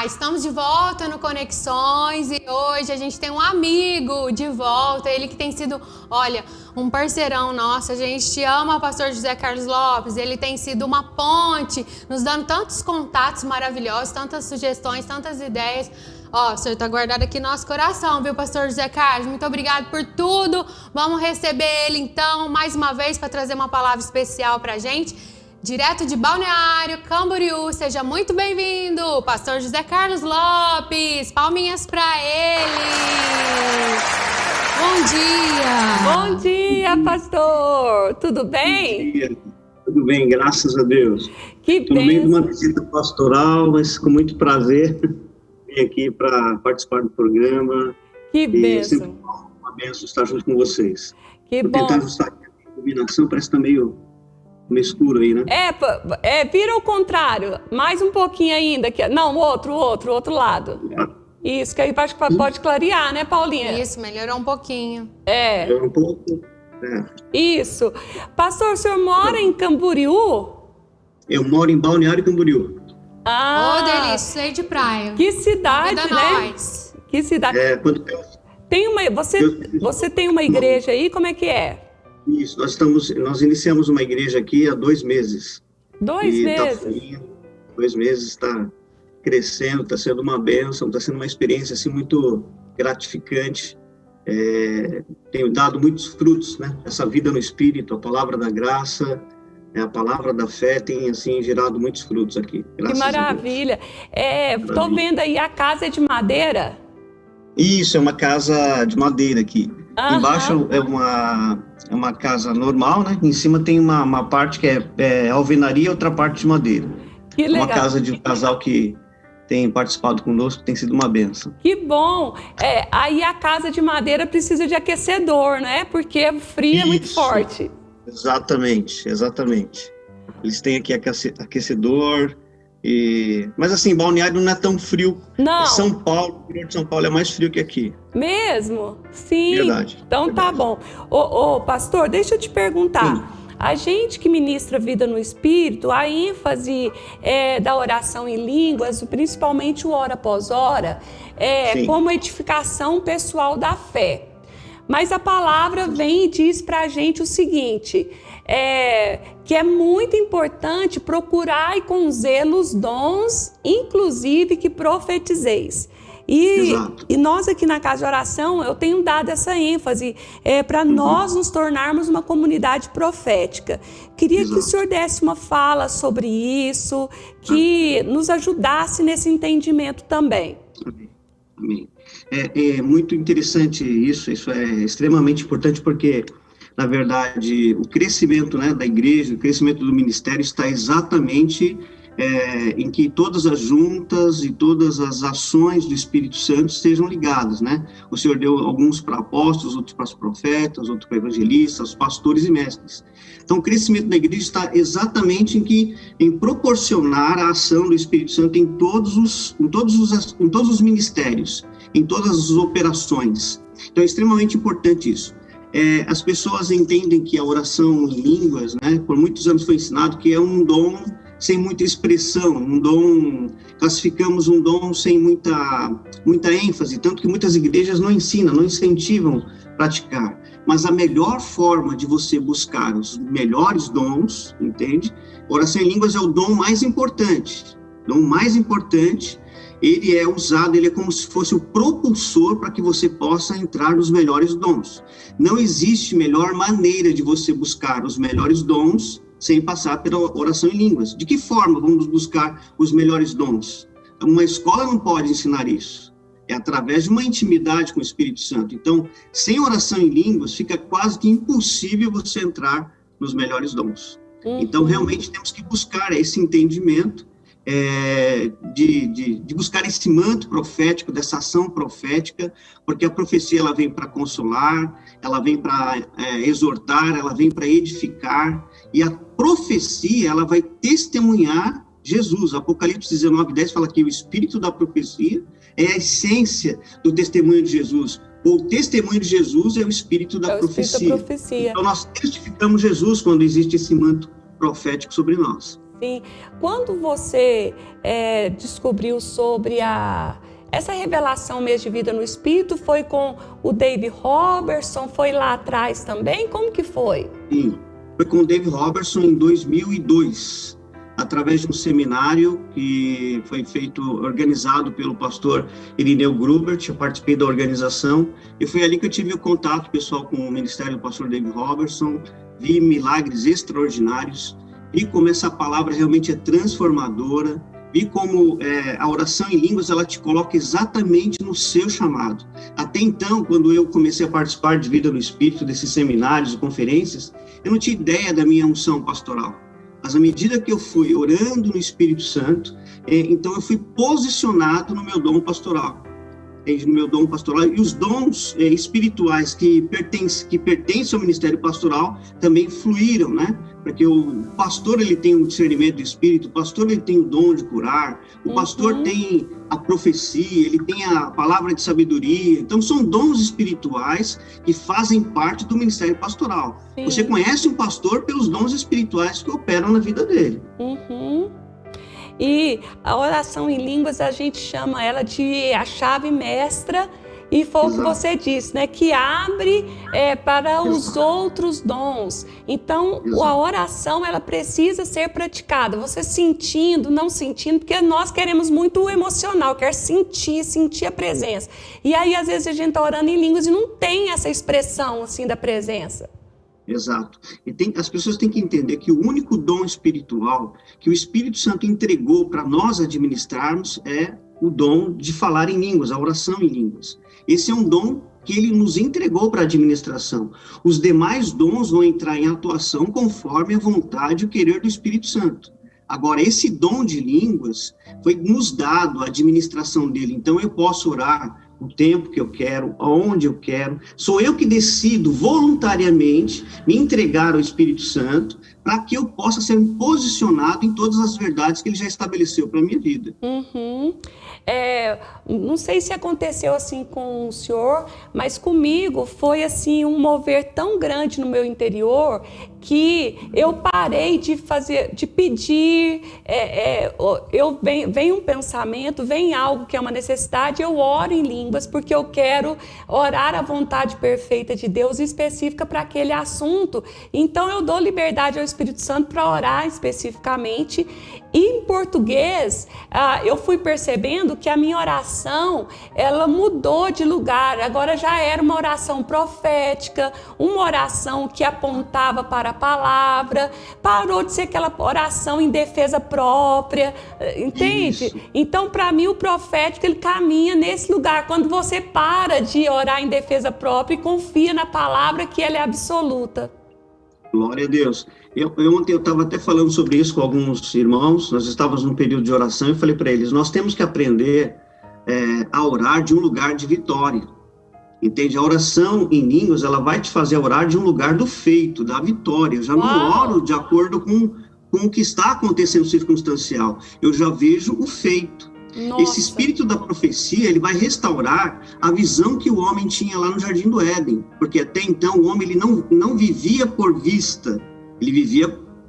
Estamos de volta no Conexões e hoje a gente tem um amigo de volta, ele que tem sido, olha, um parceirão nosso. A gente ama o pastor José Carlos Lopes, ele tem sido uma ponte, nos dando tantos contatos maravilhosos, tantas sugestões, tantas ideias. Ó, o senhor está guardado aqui no nosso coração, viu, pastor José Carlos? Muito obrigado por tudo. Vamos receber ele então, mais uma vez, para trazer uma palavra especial para a gente. Direto de Balneário Camboriú, seja muito bem-vindo, pastor José Carlos Lopes. Palminhas para ele. Bom dia. Bom dia, pastor. Tudo bem? Bom dia. Tudo bem, graças a Deus. Que Tudo bem de uma visita pastoral, mas com muito prazer vim aqui para participar do programa. Que bênção. Sempre uma bênção estar junto com vocês. Que Vou bom. tentar ajustar aqui a iluminação, parece que está meio escuro aí, né? Vira ao contrário, mais um pouquinho ainda. Não, outro lado. Isso, que aí pode clarear, né, Paulinha? Isso, melhorou um pouquinho. Um pouco. Isso. Pastor, o senhor mora em Camboriú? Eu moro em Balneário Camboriú. Ô, delícia, sei de praia. Que cidade, né? Nós. Que cidade. Você tem uma igreja aí? Como é que é? Isso, nós iniciamos uma igreja aqui há 2 meses. 2 meses? Tá fluindo, 2 meses, está crescendo, está sendo uma bênção, está sendo uma experiência assim, muito gratificante. Tenho dado muitos frutos, né? Essa vida no Espírito, a palavra da graça, a palavra da fé tem assim, gerado muitos frutos aqui. Que maravilha! Estou vendo aí, a casa é de madeira? Isso, é uma casa de madeira aqui. Embaixo é uma casa normal, né? Em cima tem uma parte que é alvenaria, outra parte de madeira. Que legal. Uma casa de um casal que tem participado conosco, tem sido uma bênção. Que bom! Aí a casa de madeira precisa de aquecedor, né? Porque o frio é muito forte. Exatamente. Eles têm aqui aquecedor. Mas assim, Balneário não é tão frio. Não. São Paulo, o interior de São Paulo é mais frio que aqui. Mesmo? Sim. Verdade. Então tá bom. Ô, pastor, deixa eu te perguntar. Sim. A gente que ministra vida no Espírito, a ênfase da oração em línguas, principalmente o hora após hora, como edificação pessoal da fé. Mas a palavra vem e diz para a gente o seguinte, que é muito importante procurar com zelo os dons, inclusive que profetizeis. E nós aqui na Casa de Oração, eu tenho dado essa ênfase para nós nos tornarmos uma comunidade profética. Queria que o senhor desse uma fala sobre isso, que nos ajudasse nesse entendimento também. Amém. É muito interessante isso é extremamente importante porque, na verdade, o crescimento, né, da igreja, o crescimento do ministério está exatamente em que todas as juntas e todas as ações do Espírito Santo estejam ligadas, né? O Senhor deu alguns para apóstolos, outros para os profetas, outros para evangelistas, pastores e mestres. Então, o crescimento da igreja está exatamente em proporcionar a ação do Espírito Santo em todos os ministérios, em todas as operações. Então, é extremamente importante isso. As pessoas entendem que a oração em línguas, né, por muitos anos foi ensinado que é um dom sem muita expressão, um dom, classificamos um dom sem muita ênfase, tanto que muitas igrejas não ensinam, não incentivam praticar. Mas a melhor forma de você buscar os melhores dons, entende? Oração em línguas é o dom mais importante. O dom mais importante, ele é usado, ele é como se fosse o propulsor para que você possa entrar nos melhores dons. Não existe melhor maneira de você buscar os melhores dons sem passar pela oração em línguas. De que forma vamos buscar os melhores dons? Uma escola não pode ensinar isso. É através de uma intimidade com o Espírito Santo. Então, sem oração em línguas, fica quase que impossível você entrar nos melhores dons. Então, realmente, temos que buscar esse entendimento, de buscar esse manto profético, dessa ação profética, porque a profecia ela vem para consolar, ela vem para exortar, ela vem para edificar, e a profecia ela vai testemunhar Jesus. Apocalipse 19:10 fala que o espírito da profecia é a essência do testemunho de Jesus. O testemunho de Jesus é o espírito da profecia. Então nós testificamos Jesus quando existe esse manto profético sobre nós. Sim. Quando você descobriu sobre essa revelação mesmo de vida no Espírito, foi com o Dave Robertson? Foi lá atrás também? Como que foi? Sim, foi com o Dave Robertson em 2002, através de um seminário que foi organizado pelo pastor Irineu Grubert. Eu participei da organização e foi ali que eu tive o contato pessoal com o ministério do pastor Dave Robertson, vi milagres extraordinários, vi como essa palavra realmente é transformadora, vi como a oração em línguas, ela te coloca exatamente no seu chamado. Até então, quando eu comecei a participar de Vida no Espírito, desses seminários e conferências, eu não tinha ideia da minha unção pastoral. Mas à medida que eu fui orando no Espírito Santo, então eu fui posicionado no meu dom pastoral. No meu dom pastoral, e os dons espirituais que pertencem ao ministério pastoral também fluíram, né? Porque o pastor, ele tem o discernimento do Espírito, o pastor, ele tem o dom de curar, o pastor tem a profecia, ele tem a palavra de sabedoria. Então, são dons espirituais que fazem parte do ministério pastoral. Sim. Você conhece um pastor pelos dons espirituais que operam na vida dele. E a oração em línguas, a gente chama ela de a chave mestra, e foi o que você disse, né? Que abre para os outros dons. Então, a oração, ela precisa ser praticada. Você sentindo, não sentindo, porque nós queremos muito o emocional, quer sentir a presença. E aí, às vezes, a gente está orando em línguas e não tem essa expressão, assim, da presença. Exato. E as pessoas têm que entender que o único dom espiritual que o Espírito Santo entregou para nós administrarmos é o dom de falar em línguas, a oração em línguas. Esse é um dom que ele nos entregou para a administração. Os demais dons vão entrar em atuação conforme a vontade e o querer do Espírito Santo. Agora, esse dom de línguas foi nos dado, a administração dele. Então, eu posso orar o tempo que eu quero, aonde eu quero. Sou eu que decido voluntariamente me entregar ao Espírito Santo para que eu possa ser posicionado em todas as verdades que ele já estabeleceu para a minha vida. Não sei se aconteceu assim com o senhor, mas comigo foi assim um mover tão grande no meu interior que eu parei de pedir, vem um pensamento, vem algo que é uma necessidade, eu oro em línguas porque eu quero orar a vontade perfeita de Deus específica para aquele assunto. Então eu dou liberdade ao Espírito Santo para orar especificamente. E em português, eu fui percebendo que a minha oração, ela mudou de lugar. Agora já era uma oração profética, uma oração que apontava para a palavra, parou de ser aquela oração em defesa própria, entende? Isso. Então, para mim, o profético, ele caminha nesse lugar, quando você para de orar em defesa própria e confia na palavra que ela é absoluta. Glória a Deus. Ontem eu estava até falando sobre isso com alguns irmãos, nós estávamos num período de oração e falei para eles, nós temos que aprender a orar de um lugar de vitória, entende? A oração em línguas, ela vai te fazer orar de um lugar do feito, da vitória. Eu já não oro de acordo com o que está acontecendo circunstancial, eu já vejo o feito. Nossa. Esse espírito da profecia, ele vai restaurar a visão que o homem tinha lá no Jardim do Éden, porque até então o homem ele não vivia por vista, ele vivia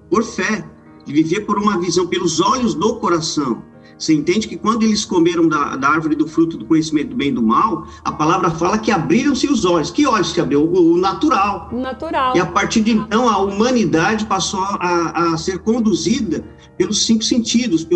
por fé, ele vivia por uma visão, pelos olhos do coração. Você entende que quando eles comeram da árvore do fruto do conhecimento do bem e do mal, a palavra fala que abriram-se os olhos. Que olhos que abriu? O natural. Natural. E a partir de então, a humanidade passou a ser conduzida pelos 5 sentidos,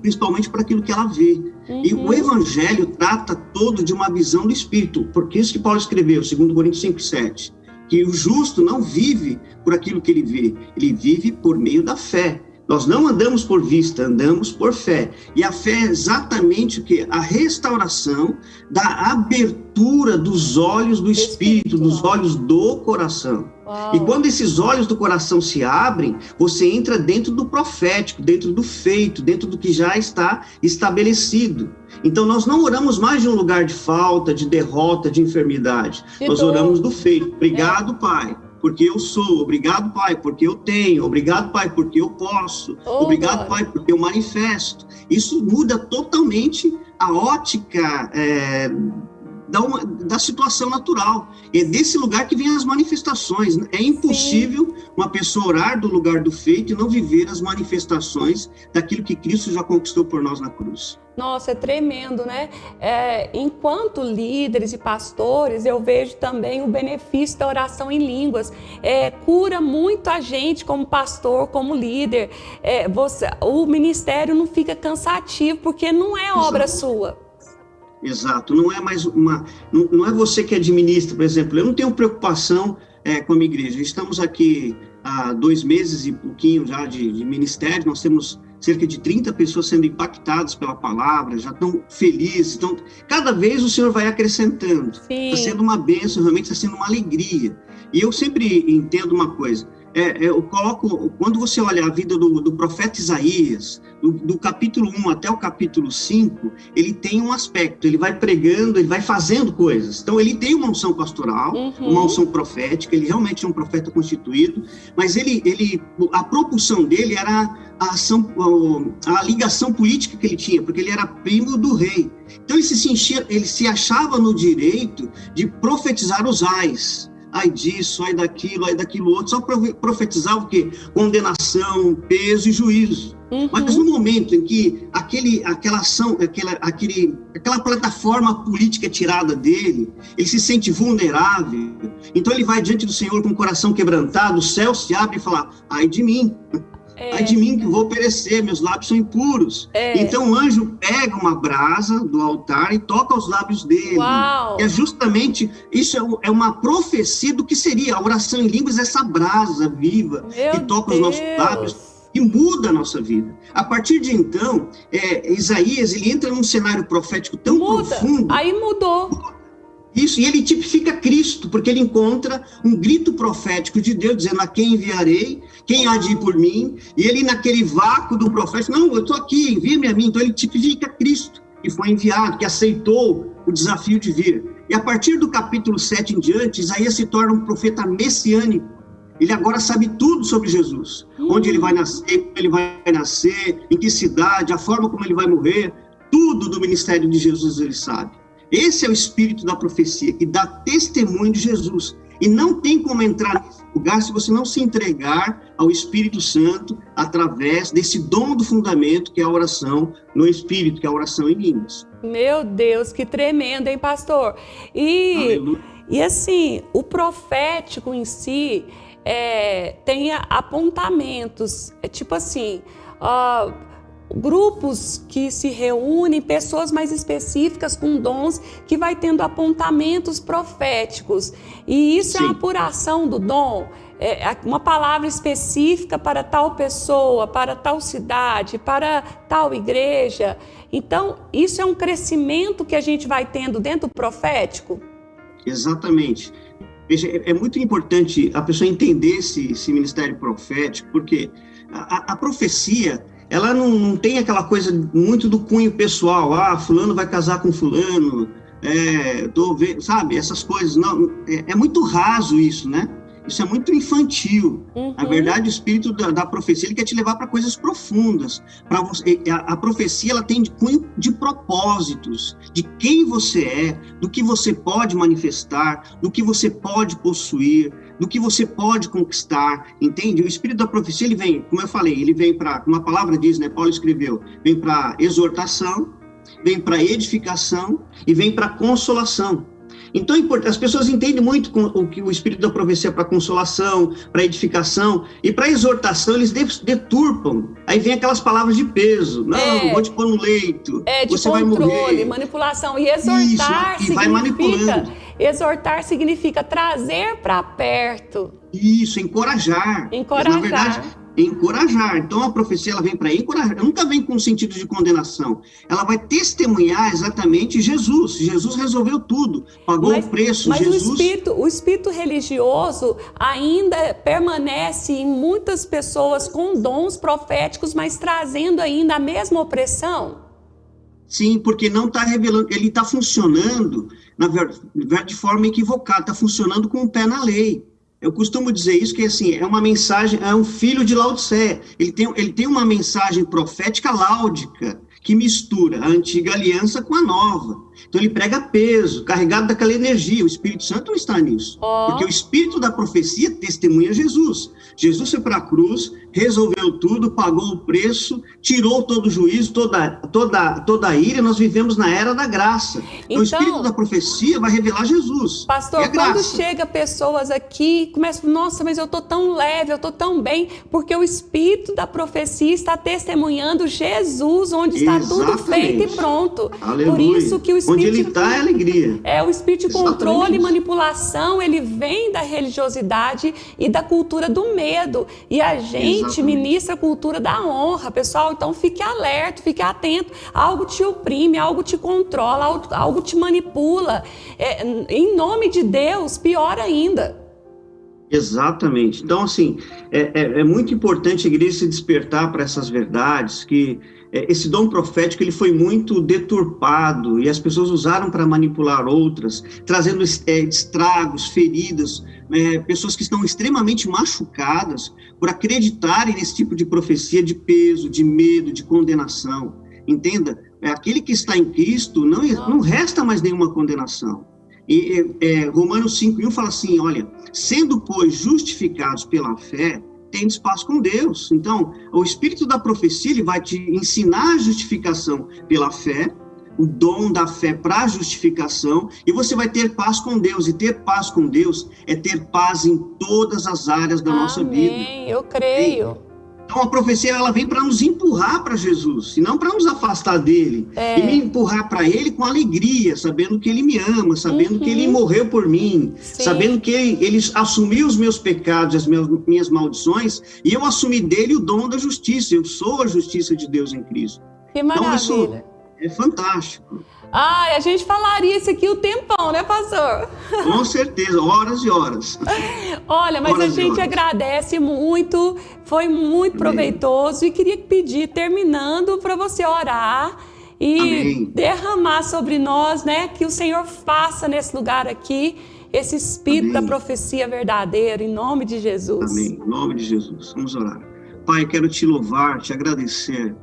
principalmente por aquilo que ela vê. E o Evangelho trata todo de uma visão do Espírito. Porque isso que Paulo escreveu, 2 Coríntios 5:7, que o justo não vive por aquilo que ele vê, ele vive por meio da fé. Nós não andamos por vista, andamos por fé. E a fé é exatamente o que? A restauração da abertura dos olhos do Espírito, dos olhos do coração. Uau. E quando esses olhos do coração se abrem, você entra dentro do profético, dentro do feito, dentro do que já está estabelecido. Então nós não oramos mais de um lugar de falta, de derrota, de enfermidade. Nós oramos do feito. Obrigado, Pai, porque eu sou. Obrigado, Pai, porque eu tenho. Obrigado, Pai, porque eu posso. Obrigado, Pai, porque eu manifesto. Isso muda totalmente a ótica da situação natural. É desse lugar que vem as manifestações. É impossível uma pessoa orar do lugar do feito e não viver as manifestações daquilo que Cristo já conquistou por nós na cruz. Nossa, é tremendo, né? Enquanto líderes e pastores, eu vejo também o benefício da oração em línguas. Cura muito a gente como pastor, como líder. O ministério não fica cansativo, porque não é obra sua. Exato, não é mais não é você que administra, por exemplo. Eu não tenho preocupação com a minha igreja. Estamos aqui há 2 meses e pouquinho já de ministério. Nós temos cerca de 30 pessoas sendo impactadas pela palavra, já estão felizes. Então, cada vez o Senhor vai acrescentando. Está sendo uma bênção, realmente está sendo uma alegria. E eu sempre entendo uma coisa. Eu coloco, quando você olha a vida do profeta Isaías, do capítulo 1 até o capítulo 5, ele tem um aspecto, ele vai pregando, ele vai fazendo coisas. Então, ele tem uma unção pastoral, uma unção profética, ele realmente é um profeta constituído, mas a propulsão dele era a ligação política que ele tinha, porque ele era primo do rei. Então, ele se achava no direito de profetizar os ais. Ai disso, ai daquilo outro, só profetizava o quê? Condenação, peso e juízo. Mas no momento em que aquela ação, aquela plataforma política é tirada dele, ele se sente vulnerável, então ele vai diante do Senhor com o coração quebrantado, o céu se abre e fala, ai de mim. Ai de mim que vou perecer, meus lábios são impuros. Então o anjo pega uma brasa do altar e toca os lábios dele. Uau. É justamente, isso é uma profecia do que seria a oração em línguas, essa brasa viva que toca os nossos lábios e muda a nossa vida. A partir de então, Isaías, ele entra num cenário profético tão profundo. Aí mudou. Isso, e ele tipifica Cristo, porque ele encontra um grito profético de Deus, dizendo, a quem enviarei, quem há de ir por mim, e ele naquele vácuo do profeta, não, eu estou aqui, envia-me a mim, então ele tipifica Cristo, que foi enviado, que aceitou o desafio de vir. E a partir do capítulo 7 em diante, Isaías se torna um profeta messiânico, ele agora sabe tudo sobre Jesus, onde ele vai nascer, como ele vai nascer, em que cidade, a forma como ele vai morrer, tudo do ministério de Jesus ele sabe. Esse é o espírito da profecia, que dá testemunho de Jesus. E não tem como entrar nesse lugar se você não se entregar ao Espírito Santo através desse dom do fundamento, que é a oração no Espírito, que é a oração em línguas. Meu Deus, que tremendo, hein, pastor? E assim, o profético em si tem apontamentos, tipo assim... grupos que se reúnem, pessoas mais específicas com dons, que vai tendo apontamentos proféticos. E isso é uma apuração do dom, uma palavra específica para tal pessoa, para tal cidade, para tal igreja. Então, isso é um crescimento que a gente vai tendo dentro do profético? Exatamente. Veja, é muito importante a pessoa entender esse ministério profético, porque a profecia... ela não tem aquela coisa muito do cunho pessoal, fulano vai casar com fulano, sabe, essas coisas, não, é muito raso isso, né? Isso é muito infantil. Na verdade, o espírito da profecia, ele quer te levar para coisas profundas. A profecia, ela tem de cunho de propósitos, de quem você é, do que você pode manifestar, do que você pode possuir, do que você pode conquistar, entende? O espírito da profecia, ele vem, como eu falei, ele vem para, como a palavra diz, né, Paulo escreveu, vem para exortação, vem para edificação e vem para consolação. Então, as pessoas entendem muito o que o espírito da profecia é para consolação, para edificação e para exortação, eles deturpam. Aí vem aquelas palavras de peso. Não, vou te pôr no leito, você vai morrer. Controle, manipulação. E exortar exortar significa trazer para perto. Isso, encorajar. Na verdade, encorajar. Então, a profecia, ela vem para encorajar. Ela nunca vem com sentido de condenação. Ela vai testemunhar exatamente Jesus. Jesus resolveu tudo. Pagou o preço. Mas Jesus... o espírito religioso ainda permanece em muitas pessoas com dons proféticos, mas trazendo ainda a mesma opressão. Sim, porque não está revelando. Ele está funcionando, na verdade, de forma equivocada. Está funcionando com o pé na lei. Eu costumo dizer isso, que assim, é uma mensagem, é um filho de Laodiceia. Ele tem uma mensagem profética láudica, que mistura a antiga aliança com a nova. Então ele prega peso, carregado daquela energia. O Espírito Santo não está nisso. Porque o espírito da profecia testemunha Jesus. Jesus foi para a cruz, resolveu tudo, pagou o preço, tirou todo o juízo, toda a ira, nós vivemos na era da graça. Então, o espírito da profecia vai revelar Jesus. Pastor, quando chega pessoas aqui, começam, nossa, mas eu estou tão leve, eu estou tão bem, porque o espírito da profecia está testemunhando Jesus, onde está tudo feito e pronto. Aleluia. Por isso que o espírito... Onde ele está é alegria. O espírito de controle e manipulação, ele vem da religiosidade e da cultura do medo. E a gente ministra a cultura da honra, pessoal. Então fique alerta, fique atento. Algo te oprime, algo te controla, algo te manipula. Em nome de Deus, pior ainda. Exatamente. Então, assim, é muito importante a igreja se despertar para essas verdades, que esse dom profético ele foi muito deturpado e as pessoas usaram para manipular outras, trazendo estragos, feridas, pessoas que estão extremamente machucadas por acreditarem nesse tipo de profecia de peso, de medo, de condenação. Entenda, aquele que está em Cristo, não resta mais nenhuma condenação. E Romanos 5:1 fala assim, olha, sendo, pois, justificados pela fé, tendes paz com Deus. Então, o Espírito da profecia, ele vai te ensinar a justificação pela fé, o dom da fé para a justificação, e você vai ter paz com Deus. E ter paz com Deus é ter paz em todas as áreas da nossa vida. Amém, eu creio. Então, a profecia, ela vem para nos empurrar para Jesus, e não para nos afastar dele. E me empurrar para ele com alegria, sabendo que ele me ama, sabendo que ele morreu por mim, sabendo que ele assumiu os meus pecados, as minhas maldições, e eu assumi dele o dom da justiça. Eu sou a justiça de Deus em Cristo. Que maravilha. Então, isso é fantástico. A gente falaria isso aqui o tempão, né, pastor? Com certeza, horas e horas. Olha, mas a gente agradece muito, foi muito proveitoso e queria pedir, terminando, para você orar e derramar sobre nós, né, que o Senhor faça nesse lugar aqui esse espírito da profecia verdadeira, em nome de Jesus. Amém, em nome de Jesus. Vamos orar. Pai, quero te louvar, te agradecer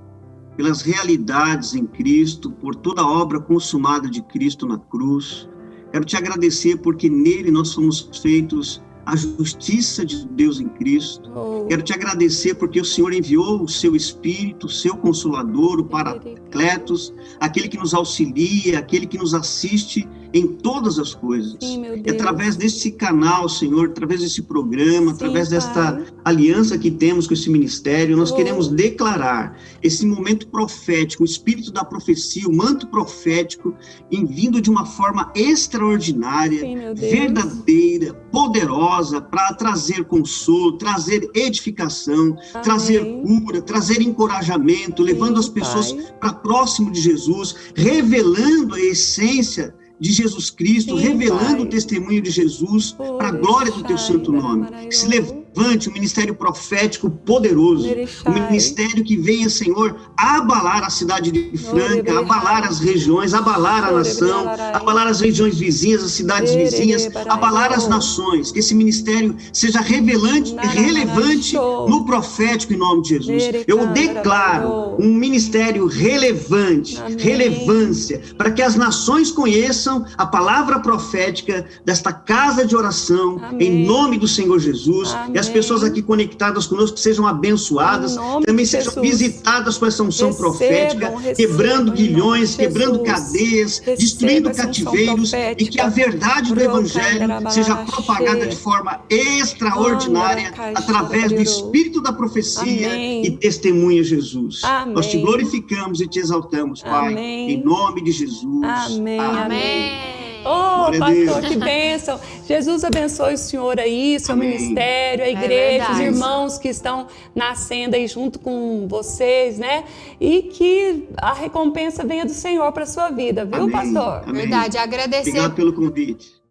pelas realidades em Cristo, por toda a obra consumada de Cristo na cruz. Quero te agradecer porque nele nós fomos feitos a justiça de Deus em Cristo. Quero te agradecer porque o Senhor enviou o seu Espírito, o seu Consolador, o Paracletos, aquele que nos auxilia, aquele que nos assiste em todas as coisas. Sim, meu Deus. E através desse canal, Senhor, através desse programa, através desta aliança que temos com esse ministério, nós queremos declarar esse momento profético, o espírito da profecia, o manto profético, vindo de uma forma extraordinária, verdadeira, poderosa, para trazer consolo, trazer edificação, trazer cura, trazer encorajamento, levando as pessoas para próximo de Jesus, revelando a essência de Jesus Cristo, revelando o testemunho de Jesus para a glória do teu santo nome. Que se levante um ministério profético poderoso, um ministério que venha, Senhor, abalar a cidade de Franca, abalar as regiões, abalar a nação, abalar as regiões vizinhas, as cidades vizinhas, abalar as nações. Que esse ministério seja relevante no profético em nome de Jesus. Eu declaro um ministério relevante, relevância, para que as nações conheçam a palavra profética desta casa de oração, em nome do Senhor Jesus. E as pessoas aqui conectadas conosco sejam abençoadas, também sejam visitadas com essa unção profética, quebrando guilhões, quebrando cadeias, destruindo cativeiros, e que a verdade do Evangelho seja propagada de forma extraordinária através do Espírito da profecia e testemunha Jesus. Nós te glorificamos e te exaltamos, Pai, em nome de Jesus. Amém. Pastor, que bênção. Jesus abençoe o senhor aí, seu ministério, a igreja, os irmãos que estão nascendo aí junto com vocês, né? E que a recompensa venha do Senhor para sua vida, viu, pastor? Amém. Verdade, agradecer. Obrigado pelo convite.